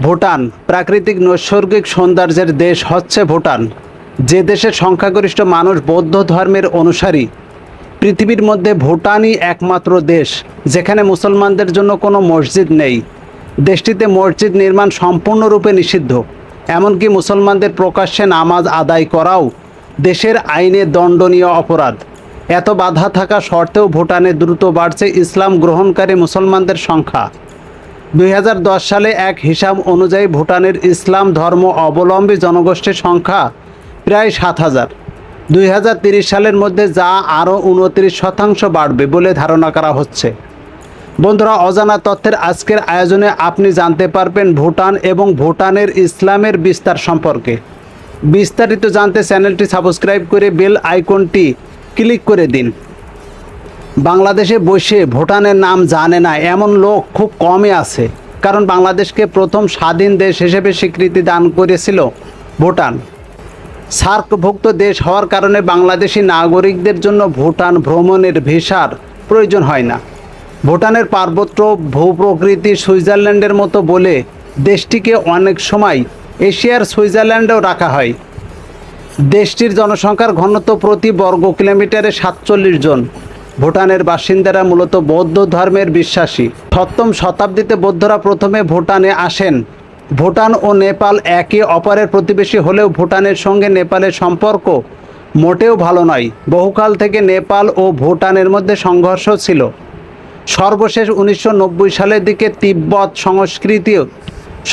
ভুটান প্রাকৃতিক নৈসর্গিক সৌন্দর্যের দেশ হচ্ছে ভুটান, যে দেশের সংখ্যাগরিষ্ঠ মানুষ বৌদ্ধ ধর্মের অনুসারী। পৃথিবীর মধ্যে ভুটানই একমাত্র দেশ যেখানে মুসলমানদের জন্য কোনো মসজিদ নেই। দেশটিতে মসজিদ নির্মাণ সম্পূর্ণরূপে নিষিদ্ধ, এমনকি মুসলমানদের প্রকাশ্যে নামাজ আদায় করাও দেশের আইনে দণ্ডনীয় অপরাধ। এত বাধা থাকা সত্ত্বেও ভুটানে দ্রুত বাড়ছে ইসলাম গ্রহণকারী মুসলমানদের সংখ্যা। 2010 সালে এক হিসাব অনুযায়ী ভুটানের ইসলাম ধর্ম অবলম্বী জনগোষ্ঠীর সংখ্যা প্রায় 7,000। 2030 সালের মধ্যে যা আরও 29% বাড়বে বলে ধারণা করা হচ্ছে। বন্ধুরা, অজানা তথ্যের আজকের আয়োজনে আপনি জানতে পারবেন ভুটান এবং ভুটানের ইসলামের বিস্তার সম্পর্কে। বিস্তারিত জানতে চ্যানেলটি সাবস্ক্রাইব করে বেল আইকনটি ক্লিক করে দিন। বাংলাদেশে বসে ভুটানের নাম জানে না এমন লোক খুব কমই আছে, কারণ বাংলাদেশকে প্রথম স্বাধীন দেশ হিসেবে স্বীকৃতি দান করেছিল ভুটান। সার্কভুক্ত দেশ হওয়ার কারণে বাংলাদেশি নাগরিকদের জন্য ভুটান ভ্রমণের ভিসার প্রয়োজন হয় না। ভুটানের পার্বত্য ভূপ্রকৃতি সুইজারল্যান্ডের মতো বলে দেশটিকে অনেক সময় এশিয়ার সুইজারল্যান্ডেও রাখা হয়। দেশটির জনসংখ্যার ঘনত্ব প্রতি বর্গ কিলোমিটারে 47 জন। ভুটানের বাসিন্দারা মূলত বৌদ্ধ ধর্মের বিশ্বাসী। 7ম শতাব্দীতে বৌদ্ধরা প্রথমে ভুটানে আসেন। ভুটান ও নেপাল একে অপরের প্রতিবেশী হলেও ভুটানের সঙ্গে নেপালের সম্পর্ক মোটেও ভালো নয়। বহুকাল থেকে নেপাল ও ভুটানের মধ্যে সংঘর্ষ ছিল। সর্বশেষ 1990 সালের দিকে তিব্বত সংস্কৃতি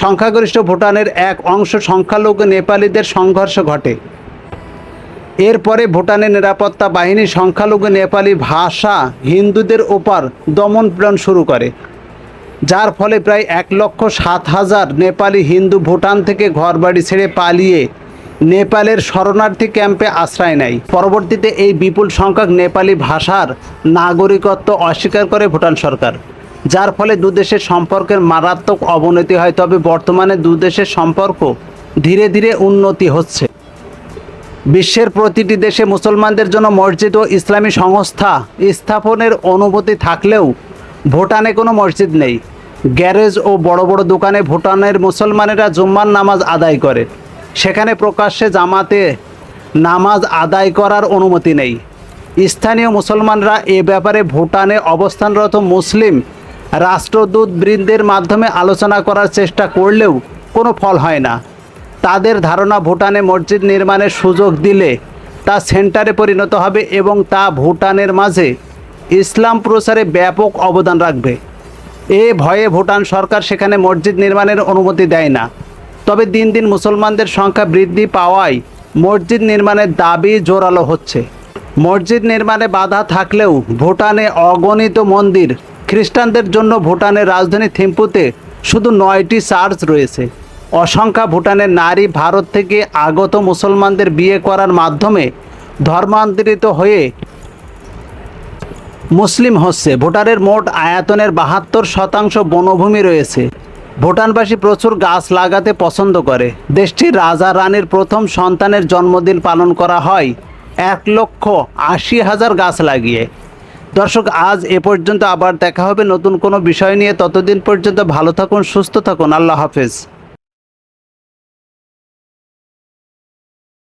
সংখ্যাগরিষ্ঠ ভুটানের এক অংশ সংখ্যালঘু নেপালিদের সংঘর্ষ ঘটে। এরপরে ভুটানের নিরাপত্তা বাহিনী সংখ্যালঘু নেপালি ভাষা হিন্দুদের ওপর দমনপীড়ন শুরু করে, যার ফলে প্রায় 1,07,000 নেপালি হিন্দু ভুটান থেকে ঘরবাড়ি ছেড়ে পালিয়ে নেপালের শরণার্থী ক্যাম্পে আশ্রয় নেয়। পরবর্তীতে এই বিপুল সংখ্যক নেপালি ভাষার নাগরিকত্ব অস্বীকার করে ভুটান সরকার, যার ফলে দুদেশের সম্পর্কের মারাত্মক অবনতি হয়। তবে বর্তমানে দুদেশের সম্পর্ক ধীরে ধীরে উন্নতি হচ্ছে। বিশ্বের প্রতিটি দেশে মুসলমানদের জন্য মসজিদ ও ইসলামী সংস্থা স্থাপনের অনুমতি থাকলেও ভুটানে কোনো মসজিদ নেই। গ্যারেজ ও বড় বড় দোকানে ভুটানের মুসলমানেরা জুম্মার নামাজ আদায় করে, সেখানে প্রকাশ্যে জামাতে নামাজ আদায় করার অনুমতি নেই। স্থানীয় মুসলমানরা এ ব্যাপারে ভুটানে অবস্থানরত মুসলিম রাষ্ট্রদূত বৃন্দের মাধ্যমে আলোচনা করার চেষ্টা করলেও কোনো ফল হয় না। তাদের ধারণা ভুটানে মসজিদ নির্মাণের সুযোগ দিলে তা সেন্টারে পরিণত হবে এবং তা ভুটানের মাঝে ইসলাম প্রচারে ব্যাপক অবদান রাখবে। এ ভয়ে ভুটান সরকার সেখানে মসজিদ নির্মাণের অনুমতি দেয় না। তবে দিন দিন মুসলমানদের সংখ্যা বৃদ্ধি পাওয়ায় মসজিদ নির্মাণের দাবি জোরালো হচ্ছে। মসজিদ নির্মাণে বাধা থাকলেও ভুটানে অগণিত মন্দির। খ্রিস্টানদের জন্য ভুটানের রাজধানী থিম্পুতে শুধু 9টি চার্চ রয়েছে। অসংখ্য ভুটানের নারী ভারত থেকে আগত মুসলমানদের বিয়ে করার মাধ্যমে ধর্মান্তরিত হয়ে মুসলিম হচ্ছে। ভুটানের মোট আয়তনের 72% বনভূমি রয়েছে। ভুটানবাসী প্রচুর গাছ লাগাতে পছন্দ করে। দেশটির রাজা রানীর প্রথম সন্তানের জন্মদিন পালন করা হয় 1,80,000 গাছ লাগিয়ে। দর্শক, আজ এ পর্যন্ত। আবার দেখা হবে নতুন কোনো বিষয় নিয়ে। ততদিন পর্যন্ত ভালো থাকুন, সুস্থ থাকুন। আল্লাহ হাফেজ।